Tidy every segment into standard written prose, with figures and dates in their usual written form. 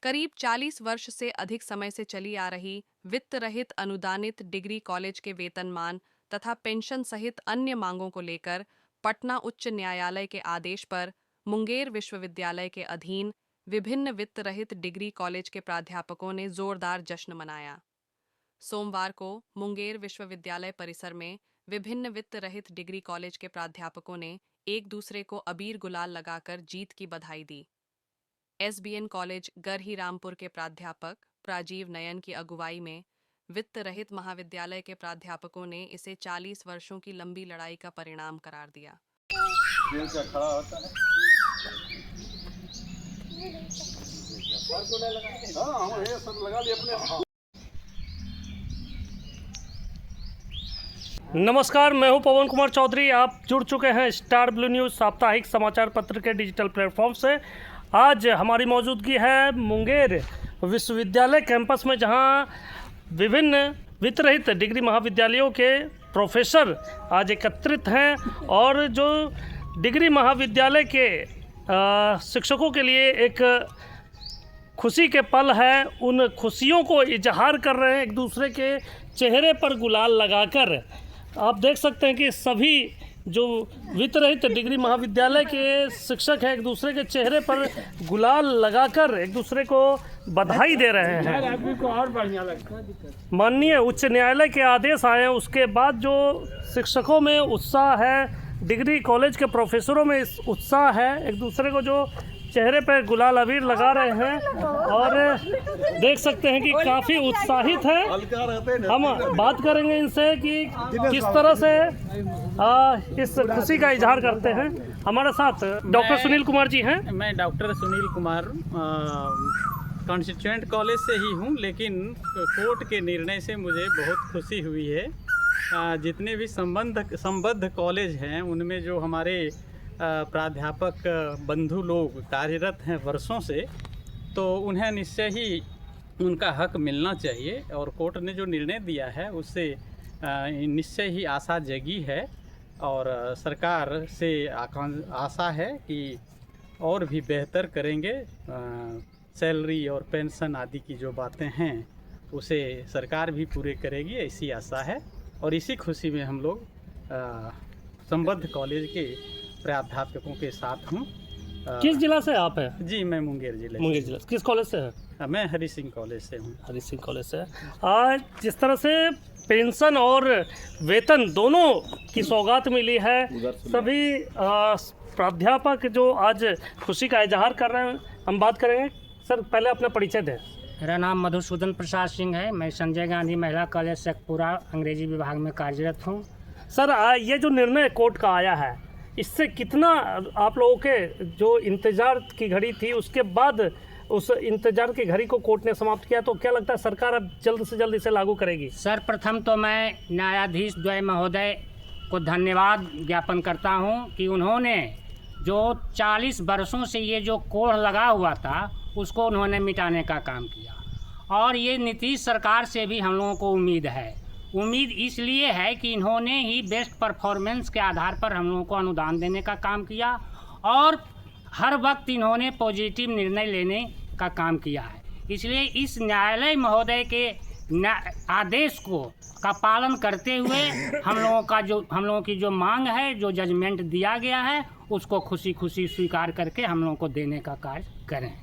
करीब 40 वर्ष से अधिक समय से चली आ रही वित्त रहित अनुदानित डिग्री कॉलेज के वेतनमान तथा पेंशन सहित अन्य मांगों को लेकर पटना उच्च न्यायालय के आदेश पर मुंगेर विश्वविद्यालय के अधीन विभिन्न वित्त रहित डिग्री कॉलेज के प्राध्यापकों ने जोरदार जश्न मनाया। सोमवार को मुंगेर विश्वविद्यालय परिसर में विभिन्न वित्त रहित डिग्री कॉलेज के प्राध्यापकों ने एक दूसरे को अबीर गुलाल लगाकर जीत की बधाई दी। एसबीएन कॉलेज गरही रामपुर के प्राध्यापक प्राजीव नयन की अगुवाई में वित्त रहित महाविद्यालय के प्राध्यापकों ने इसे 40 वर्षों की लंबी लड़ाई का परिणाम करार दिया। खड़ा होता है। सब लगा लिए अपने। नमस्कार, मैं हूं पवन कुमार चौधरी। आप जुड़ चुके हैं स्टार ब्लू न्यूज़ साप्ताहिक समाचार पत्र के डिजिटल प्लेटफॉर्म से। आज हमारी मौजूदगी है मुंगेर विश्वविद्यालय कैंपस में, जहां विभिन्न वित्त रहित डिग्री महाविद्यालयों के प्रोफेसर आज एकत्रित हैं और जो डिग्री महाविद्यालय के शिक्षकों के लिए एक खुशी के पल है, उन खुशियों को इजहार कर रहे हैं एक दूसरे के चेहरे पर गुलाल लगाकर। आप देख सकते हैं कि सभी जो वित्त रहित डिग्री महाविद्यालय के शिक्षक हैं एक दूसरे के चेहरे पर गुलाल लगाकर एक दूसरे को बधाई दे रहे हैं। और बढ़िया लगता है। माननीय उच्च न्यायालय के आदेश आए हैं, उसके बाद जो शिक्षकों में उत्साह है, डिग्री कॉलेज के प्रोफेसरों में उत्साह है, एक दूसरे को जो चेहरे पर गुलाल अबीर लगा रहे हैं और देख सकते हैं कि काफ़ी उत्साहित है। हम बात करेंगे इनसे कि किस तरह से इस खुशी का इजहार करते हैं। हमारे साथ डॉक्टर सुनील कुमार जी हैं। मैं doctor Sunil Kumar constituent college से ही हूँ, लेकिन कोर्ट के निर्णय से मुझे बहुत खुशी हुई है। जितने भी संबद्ध कॉलेज हैं उनमें जो हमारे प्राध्यापक बंधु लोग कार्यरत हैं वर्षों से, तो उन्हें निश्चय ही उनका हक मिलना चाहिए और कोर्ट ने जो निर्णय दिया है उससे निश्चय ही आशा जगी है और सरकार से आशा है कि और भी बेहतर करेंगे। सैलरी और पेंशन आदि की जो बातें हैं उसे सरकार भी पूरे करेगी, ऐसी आशा है। और इसी खुशी में हम लोग संबद्ध कॉलेज के प्राध्यापकों के साथ हूँ। किस जिला से आप हैं? जी, मैं मुंगेर जिले जिला। किस कॉलेज से हैं? मैं हरि सिंह कॉलेज से हूँ। हरि सिंह कॉलेज से। आज जिस तरह से पेंशन और वेतन दोनों की सौगात मिली है, सभी प्राध्यापक जो आज खुशी का इजहार कर रहे हैं, हम बात करेंगे। सर, पहले अपना परिचय दें। मेरा नाम मधुसूदन प्रसाद सिंह है। मैं संजय गांधी महिला कॉलेज शेखपुरा अंग्रेजी विभाग में कार्यरत हूँ। सर, ये जो निर्णय कोर्ट का आया है, इससे कितना आप लोगों के जो इंतज़ार की घड़ी थी, उसके बाद उस इंतज़ार की घड़ी को कोर्ट ने समाप्त किया, तो क्या लगता है सरकार अब जल्द से जल्द इसे लागू करेगी? सर, प्रथम तो मैं न्यायाधीश द्वय महोदय को धन्यवाद ज्ञापन करता हूं कि उन्होंने जो 40 वर्षों से ये जो कोढ़ लगा हुआ था उसको उन्होंने मिटाने का काम किया। और ये नीतीश सरकार से भी हम लोगों को उम्मीद है। उम्मीद इसलिए है कि इन्होंने ही बेस्ट परफॉर्मेंस के आधार पर हम लोगों को अनुदान देने का काम किया और हर वक्त इन्होंने पॉजिटिव निर्णय लेने का काम किया है। इसलिए इस न्यायालय महोदय के आदेश का पालन करते हुए हम लोगों की जो मांग है, जो जजमेंट दिया गया है, उसको खुशी खुशी स्वीकार करके हम लोगों को देने का कार्य करें।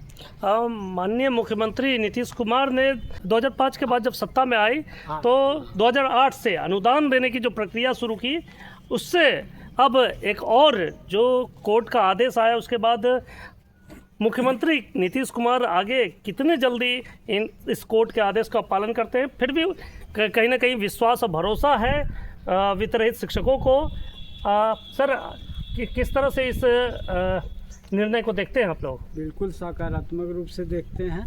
माननीय मुख्यमंत्री नीतीश कुमार ने 2005 के बाद जब सत्ता में आई तो 2008 से अनुदान देने की जो प्रक्रिया शुरू की, उससे अब एक और जो कोर्ट का आदेश आया, उसके बाद मुख्यमंत्री नीतीश कुमार आगे कितने जल्दी इस कोर्ट के आदेश का पालन करते हैं, फिर भी कहीं ना कहीं विश्वास और भरोसा है वित्त रहित शिक्षकों को। सर, किस तरह से इस निर्णय को देखते हैं आप लोग? बिल्कुल सकारात्मक रूप से देखते हैं।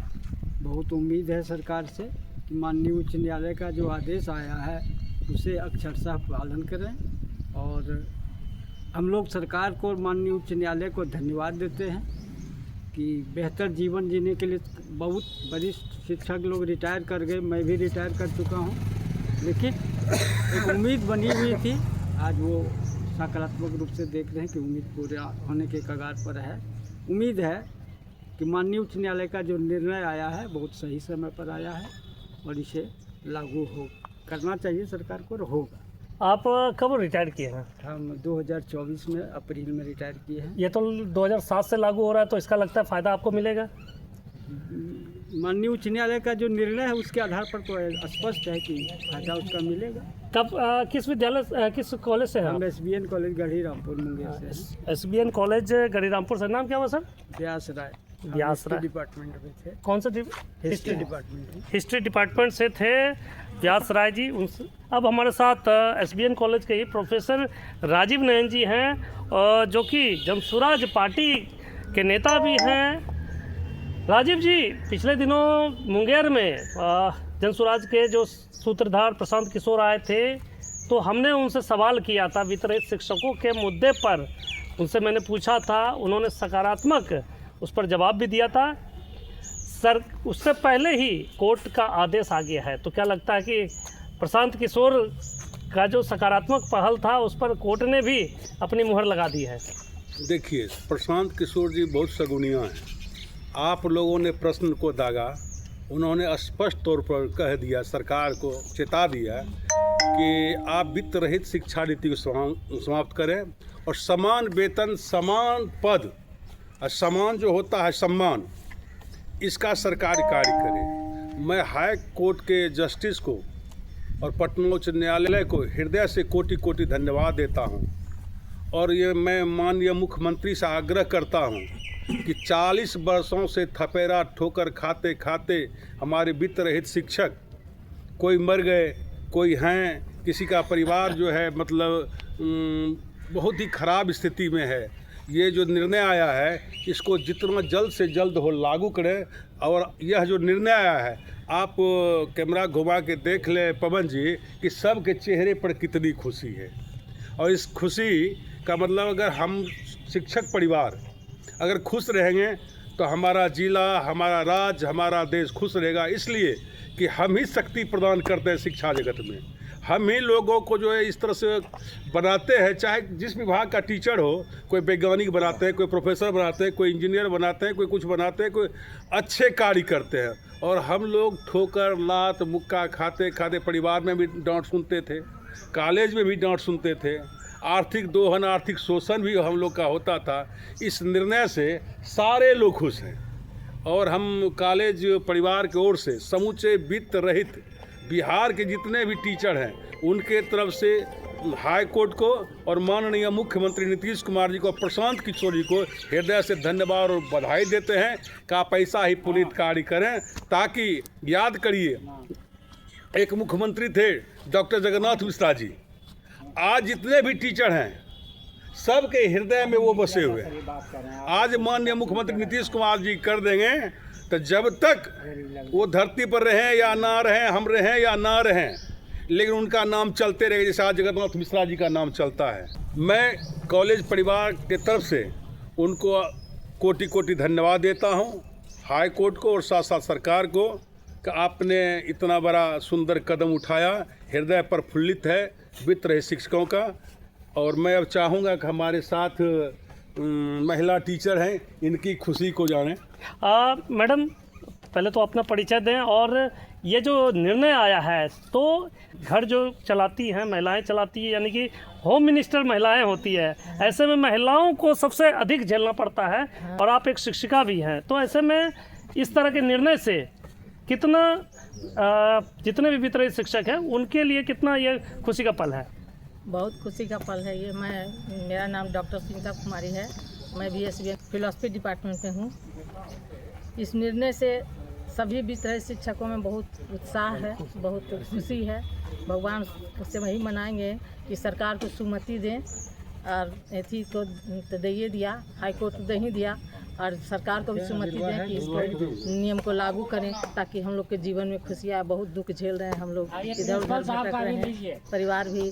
बहुत उम्मीद है सरकार से कि माननीय उच्च न्यायालय का जो आदेश आया है उसे अक्षरशः पालन करें और हम लोग सरकार को, माननीय उच्च न्यायालय को धन्यवाद देते हैं कि बेहतर जीवन जीने के लिए बहुत वरिष्ठ शिक्षक लोग रिटायर कर गए, मैं भी रिटायर कर चुका हूँ, लेकिन एक उम्मीद बनी हुई थी। आज वो सकारात्मक रूप से देख रहे हैं कि उम्मीद पूरा होने के कगार पर है। उम्मीद है कि माननीय उच्च न्यायालय का जो निर्णय आया है बहुत सही समय पर आया है और इसे लागू करना चाहिए सरकार को, और होगा। आप कब रिटायर किए हैं? हम 2024 में अप्रैल में रिटायर किए हैं। ये तो 2007 से लागू हो रहा है, तो इसका लगता है फ़ायदा आपको मिलेगा? माननीय उच्च न्यायालय का जो निर्णय है उसके आधार पर तो स्पष्ट है कि फायदा उसका मिलेगा। कब किस विद्यालय किस कॉलेज से हैं? हम SBN कॉलेज गढ़ी रामपुर मुंगेर से। SBN कॉलेज गढ़ी रामपुर से। नाम क्या हुआ सर? व्यास राय। व्यास राय डिपार्टमेंट में थे। कौन सा हिस्ट्री डिपार्टमेंट। हिस्ट्री डिपार्टमेंट से थे व्यास राय जी। अब हमारे साथ SBN कॉलेज के ही प्रोफेसर राजीव नयन जी हैं, जो कि जनसुराज पार्टी के नेता भी हैं। राजीव जी, पिछले दिनों मुंगेर में जनसुराज के जो सूत्रधार प्रशांत किशोर आए थे, तो हमने उनसे सवाल किया था वितरित शिक्षकों के मुद्दे पर। उनसे मैंने पूछा था, उन्होंने सकारात्मक उस पर जवाब भी दिया था। सर, उससे पहले ही कोर्ट का आदेश आ गया है, तो क्या लगता है कि प्रशांत किशोर का जो सकारात्मक पहल था उस पर कोर्ट ने भी अपनी मुहर लगा दी है? देखिए, प्रशांत किशोर जी बहुत सगुनिया हैं। आप लोगों ने प्रश्न को दागा, उन्होंने स्पष्ट तौर पर कह दिया, सरकार को चेता दिया कि आप वित्त रहित शिक्षा नीति को समाप्त करें और समान वेतन, समान पद और समान जो होता है सम्मान, इसका सरकार कार्य करे। मैं हाई कोर्ट के जस्टिस को और पटना उच्च न्यायालय को हृदय से कोटि कोटि धन्यवाद देता हूं, और ये मैं माननीय मुख्यमंत्री से आग्रह करता हूं कि 40 वर्षों से थपेरा ठोकर खाते खाते हमारे वित्त रहित शिक्षक, कोई मर गए, कोई हैं, किसी का परिवार जो है मतलब बहुत ही ख़राब स्थिति में है। ये जो निर्णय आया है इसको जितना जल्द से जल्द हो लागू करें। और यह जो निर्णय आया है, आप कैमरा घुमा के देख लें पवन जी कि सबके चेहरे पर कितनी खुशी है। और इस खुशी का मतलब, अगर हम शिक्षक परिवार अगर खुश रहेंगे तो हमारा जिला, हमारा राज्य, हमारा देश खुश रहेगा। इसलिए कि हम ही शक्ति प्रदान करते हैं शिक्षा जगत में। हम ही लोगों को जो है इस तरह से बनाते हैं, चाहे जिस विभाग का टीचर हो, कोई वैज्ञानिक बनाते हैं, कोई प्रोफेसर बनाते हैं, कोई इंजीनियर बनाते हैं, कोई कुछ बनाते हैं, कोई अच्छे कार्य करते हैं। और हम लोग ठोकर, लात, मुक्का खाते खाते परिवार में भी डांट सुनते थे, कॉलेज में भी डांट सुनते थे, आर्थिक दोहन, आर्थिक शोषण भी हम लोग का होता था। इस निर्णय से सारे लोग खुश हैं। और हम कॉलेज परिवार की ओर से समूचे वित्त रहित बिहार के जितने भी टीचर हैं उनके तरफ से हाई कोर्ट को और माननीय मुख्यमंत्री नीतीश कुमार जी को, प्रशांत किशोर जी को हृदय से धन्यवाद और बधाई देते हैं कि आप ऐसा ही पुनीत कार्य करें। ताकि याद करिए, एक मुख्यमंत्री थे डॉक्टर जगन्नाथ मिश्रा जी, आज जितने भी टीचर हैं सबके हृदय में वो बसे हुए हैं। आज माननीय मुख्यमंत्री नीतीश कुमार जी कर देंगे, तो जब तक वो धरती पर रहें या ना रहें, हम रहें या ना रहें, लेकिन उनका नाम चलते रहेगा, जैसे आज जगन्नाथ मिश्रा जी का नाम चलता है। मैं कॉलेज परिवार के तरफ से उनको कोटि कोटि धन्यवाद देता हूँ, हाई कोर्ट को और साथ साथ सरकार को, कि आपने इतना बड़ा सुंदर कदम उठाया। हृदय प्रफुल्लित है वित्त रहित शिक्षकों का। और मैं अब चाहूँगा कि हमारे साथ महिला टीचर हैं, इनकी खुशी को जानें। मैडम, पहले तो अपना परिचय दें। और ये जो निर्णय आया है, तो घर जो चलाती हैं महिलाएं चलाती है, यानी कि होम मिनिस्टर महिलाएं होती है, ऐसे में महिलाओं को सबसे अधिक झेलना पड़ता है। और आप एक शिक्षिका भी हैं, तो ऐसे में इस तरह के निर्णय से कितना जितने भी वितरित शिक्षक हैं उनके लिए कितना ये खुशी का पल है? बहुत खुशी का पल है ये। मेरा नाम डॉक्टर सुनीता कुमारी है, मैं भी SBN फिलॉसफी डिपार्टमेंट में हूँ। इस निर्णय से सभी वितरित शिक्षकों में बहुत उत्साह है, बहुत खुशी है। भगवान से वही मनाएंगे कि सरकार को सुमति दें, और एथी को तो दे दिया, हाई कोर्ट तो दे ही दिया, और सरकार को भी सुमति दें कि इसको नियम को लागू करें, ताकि हम लोग के जीवन में खुशियाँ, बहुत दुख झेल रहे हैं हम लोग, इधर उधर भटक रहे हैं, परिवार भी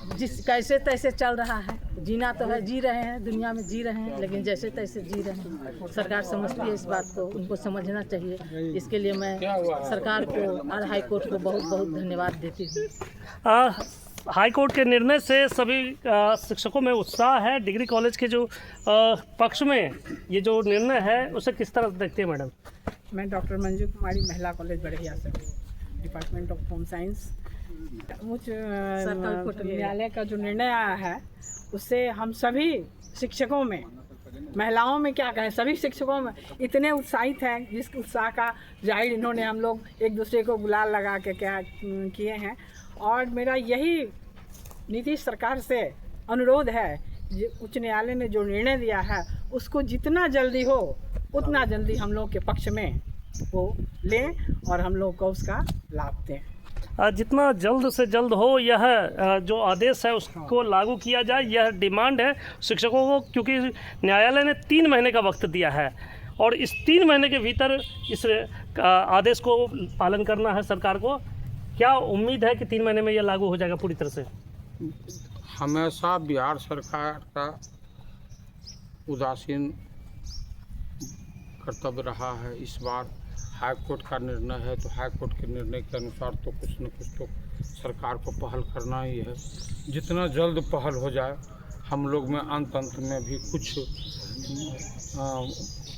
जिस कैसे तैसे चल रहा है। जीना तो है, जी रहे हैं, दुनिया में जी रहे हैं, लेकिन जैसे तैसे जी रहे हैं। सरकार समझती है इस बात को, उनको समझना चाहिए। इसके लिए मैं सरकार को और हाई कोर्ट को बहुत बहुत धन्यवाद देती हूँ। हाई कोर्ट के निर्णय से सभी शिक्षकों में उत्साह है। डिग्री कॉलेज के जो पक्ष में ये जो निर्णय है उसे किस तरह देखते हैं मैडम? मैं डॉक्टर मंजू कुमारी, महिला कॉलेज बड़हिया से, डिपार्टमेंट ऑफ होम साइंस। उच्च न्यायालय का जो निर्णय आया है उससे हम सभी शिक्षकों में, महिलाओं में क्या कहें, सभी शिक्षकों में इतने उत्साहित हैं, जिस उत्साह का जाहिर इन्होंने हम लोग एक दूसरे को गुलाल लगा के क्या किए हैं। और मेरा यही नीतीश सरकार से अनुरोध है, उच्च न्यायालय ने जो निर्णय दिया है उसको जितना जल्दी हो उतना जल्दी हम लोग के पक्ष में वो लें और हम लोग को उसका लाभ दें। जितना जल्द से जल्द हो यह जो आदेश है उसको लागू किया जाए, यह डिमांड है शिक्षकों को, क्योंकि न्यायालय ने 3 महीने का वक्त दिया है और इस 3 महीने के भीतर इस आदेश को पालन करना है सरकार को। क्या उम्मीद है कि 3 महीने में यह लागू हो जाएगा पूरी तरह से? हमेशा बिहार सरकार का उदासीन कर्तव्य रहा है। इस बार हाई कोर्ट का निर्णय है तो हाई कोर्ट के निर्णय के अनुसार तो कुछ न कुछ तो सरकार को पहल करना ही है। जितना जल्द पहल हो जाए, हम लोग में अंत में भी कुछ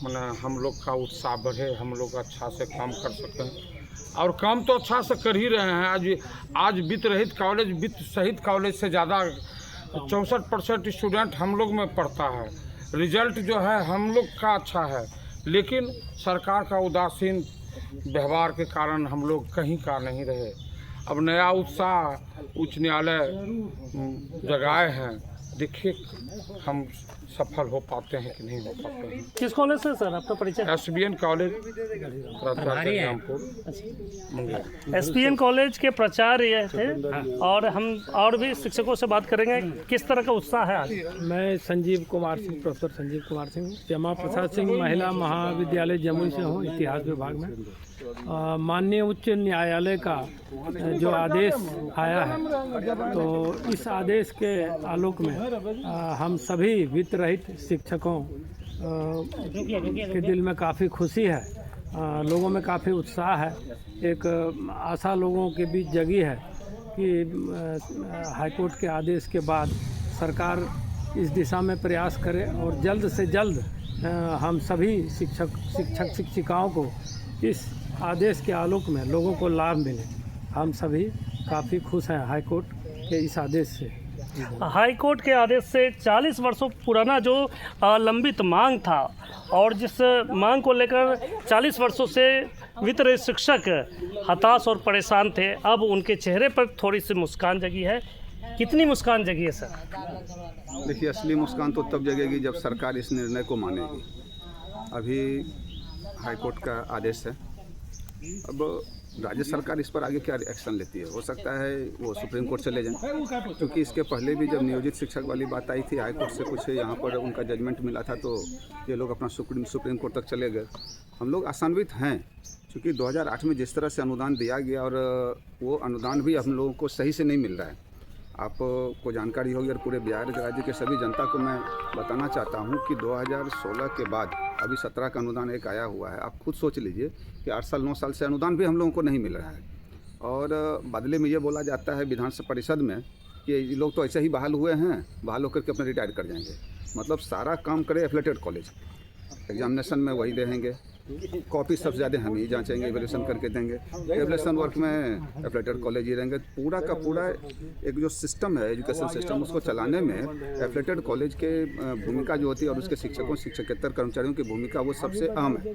माने हम लोग का उत्साह बढ़े, हम लोग अच्छा से काम कर सकें। और काम तो अच्छा से कर ही रहे हैं। आज वित्त रहित कॉलेज, वित्त सहित कॉलेज से ज़्यादा 64% स्टूडेंट हम लोग में पढ़ता है। रिजल्ट जो है हम लोग का अच्छा है, लेकिन सरकार का उदासीन व्यवहार के कारण हम लोग कहीं का नहीं रहे। अब नया उत्साह उच्च न्यायालय जगाए हैं, देखिए हम सफल हो पाते हैं कि नहीं हो पाते हैं। किस कॉलेज से सर आपका परिचय? SBN कॉलेज SBN कॉलेज के प्राचार्य थे और हम और भी शिक्षकों से बात करेंगे। किस तरह का उत्साह है आज? मैं संजीव कुमार सिंह, प्रोफेसर संजीव कुमार सिंह, श्यामा प्रसाद सिंह महिला महाविद्यालय जमुई से हूँ, इतिहास विभाग में। माननीय उच्च न्यायालय का जो आदेश आया है तो इस आदेश के आलोक में हम सभी वित्त रहित शिक्षकों के दिल में काफ़ी खुशी है, लोगों में काफ़ी उत्साह है। एक आशा लोगों के बीच जगी है कि हाईकोर्ट के आदेश के बाद सरकार इस दिशा में प्रयास करे और जल्द से जल्द हम सभी शिक्षिकाओं को इस आदेश के आलोक में लोगों को लाभ मिले। हम सभी काफ़ी खुश हैं हाई कोर्ट के इस आदेश से। हाई कोर्ट के आदेश से 40 वर्षों पुराना जो लंबित मांग था और जिस मांग को लेकर 40 वर्षों से वित्त रहित शिक्षक हताश और परेशान थे, अब उनके चेहरे पर थोड़ी सी मुस्कान जगी है। कितनी मुस्कान जगी है सर? देखिए, असली मुस्कान तो तब जगेगी जब सरकार इस निर्णय को मानेगी। अभी हाई कोर्ट का आदेश है, अब राज्य सरकार इस पर आगे क्या एक्शन लेती है। हो सकता है वो सुप्रीम कोर्ट चले जाएं, क्योंकि इसके पहले भी जब नियोजित शिक्षक वाली बात आई थी, हाई कोर्ट से कुछ यहाँ पर उनका जजमेंट मिला था तो ये लोग अपना सुप्रीम कोर्ट तक चले गए। हम लोग आशान्वित हैं, क्योंकि 2008 में जिस तरह से अनुदान दिया गया और वो अनुदान भी हम लोगों को सही से नहीं मिल रहा है। आपको जानकारी होगी और पूरे बिहार राज्य के सभी जनता को मैं बताना चाहता हूँ कि 2016 के बाद अभी 17 का अनुदान एक आया हुआ है। आप खुद सोच लीजिए कि 8 साल 9 साल से अनुदान भी हम लोगों को नहीं मिल रहा है। और बदले में ये बोला जाता है विधान परिषद में कि ये लोग तो ऐसे ही बहाल हुए हैं, बहाल होकर के अपने रिटायर कर जाएंगे। मतलब सारा काम करे एफिलेटेड कॉलेज, एग्जामिनेशन में वही रहेंगे, कॉपी सबसे ज़्यादा हम ही जांचेंगे, एवल्यूशन करके देंगे, एवल्यूशन वर्क में एफिलेटेड कॉलेज ही रहेंगे। पूरा का पूरा एक जो सिस्टम है एजुकेशन सिस्टम, उसको चलाने में एफिलेटेड कॉलेज के भूमिका जो होती है और उसके शिक्षकों शिक्षकेतर कर्मचारियों की भूमिका वो सबसे अहम है।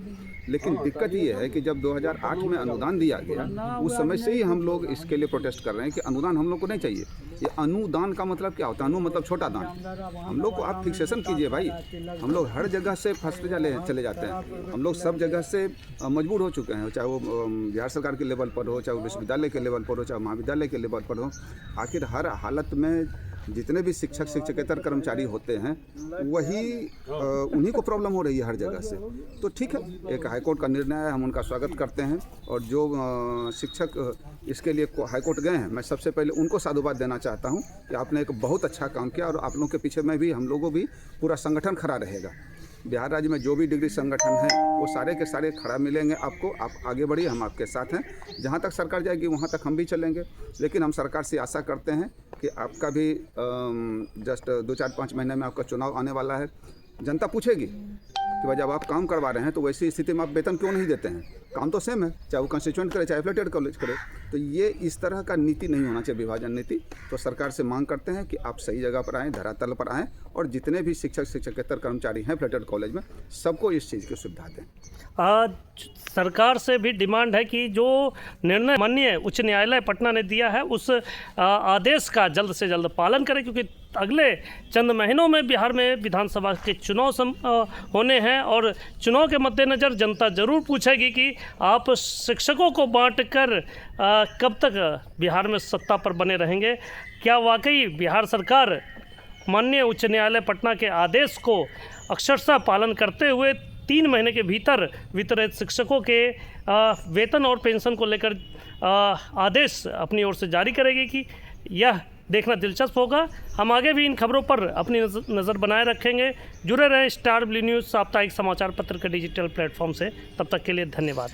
लेकिन दिक्कत ये है कि जब 2008 में अनुदान दिया गया, उस समय से ही हम लोग इसके लिए प्रोटेस्ट कर रहे हैं कि अनुदान हम लोग को नहीं चाहिए। ये अनुदान का मतलब क्या होता है? अनु मतलब छोटा दान। हम लोग को आप फिक्सेशन कीजिए भाई, हम लोग हर जगह से फंसते चले जाते हैं। हम लोग सब जगह से मजबूर हो चुके हैं, चाहे वो बिहार सरकार के लेवल पर हो, चाहे वो विश्वविद्यालय के लेवल पर हो, चाहे महाविद्यालय के लेवल पर हो। आखिर हर हालत में जितने भी शिक्षक शिक्षकेतर कर्मचारी होते हैं वही उन्हीं को प्रॉब्लम हो रही है हर जगह से। तो ठीक है, एक हाईकोर्ट का निर्णय है, हम उनका स्वागत करते हैं। और जो शिक्षक इसके लिए हाईकोर्ट गए हैं, मैं सबसे पहले उनको साधुवाद देना चाहता हूं कि आपने एक बहुत अच्छा काम किया और आप लोगों के पीछे में भी हम लोगों भी पूरा संगठन खड़ा रहेगा। बिहार राज्य में जो भी डिग्री संगठन हैं वो सारे के सारे खड़ा मिलेंगे आपको। आप आगे बढ़िए, हम आपके साथ हैं। जहाँ तक सरकार जाएगी वहाँ तक हम भी चलेंगे। लेकिन हम सरकार से आशा करते हैं कि आपका भी जस्ट 2-4-5 महीने में आपका चुनाव आने वाला है। जनता पूछेगी कि भाई जब आप काम करवा रहे हैं तो वैसी स्थिति में आप वेतन क्यों नहीं देते हैं? काम तो सेम है, चाहे वो कंस्टिट्यूएंट करे चाहे एफिलिएटेड कॉलेज करे। तो ये इस तरह का नीति नहीं होना चाहिए, विभाजन नीति। तो सरकार से मांग करते हैं कि आप सही जगह पर आएँ, धरातल पर आएँ और जितने भी शिक्षक शिक्षकेतर कर्मचारी हैं एफिलिएटेड कॉलेज में सबको इस चीज़ की सुविधा दें। आज सरकार से भी डिमांड है कि जो निर्णय माननीय उच्च न्यायालय पटना ने दिया है उस आदेश का जल्द से जल्द पालन करें, क्योंकि अगले चंद महीनों में बिहार में विधानसभा के चुनाव होने हैं और चुनाव के मद्देनज़र जनता ज़रूर पूछेगी कि आप शिक्षकों को बांटकर कब तक बिहार में सत्ता पर बने रहेंगे। क्या वाकई बिहार सरकार माननीय उच्च न्यायालय पटना के आदेश को अक्षरशः पालन करते हुए 3 महीने के भीतर वितरित शिक्षकों के वेतन और पेंशन को लेकर आदेश अपनी ओर से जारी करेगी कि यह देखना दिलचस्प होगा। हम आगे भी इन खबरों पर अपनी नज़र बनाए रखेंगे। जुड़े रहें स्टार ब्लू न्यूज़ साप्ताहिक समाचार पत्र के डिजिटल प्लेटफॉर्म से। तब तक के लिए धन्यवाद।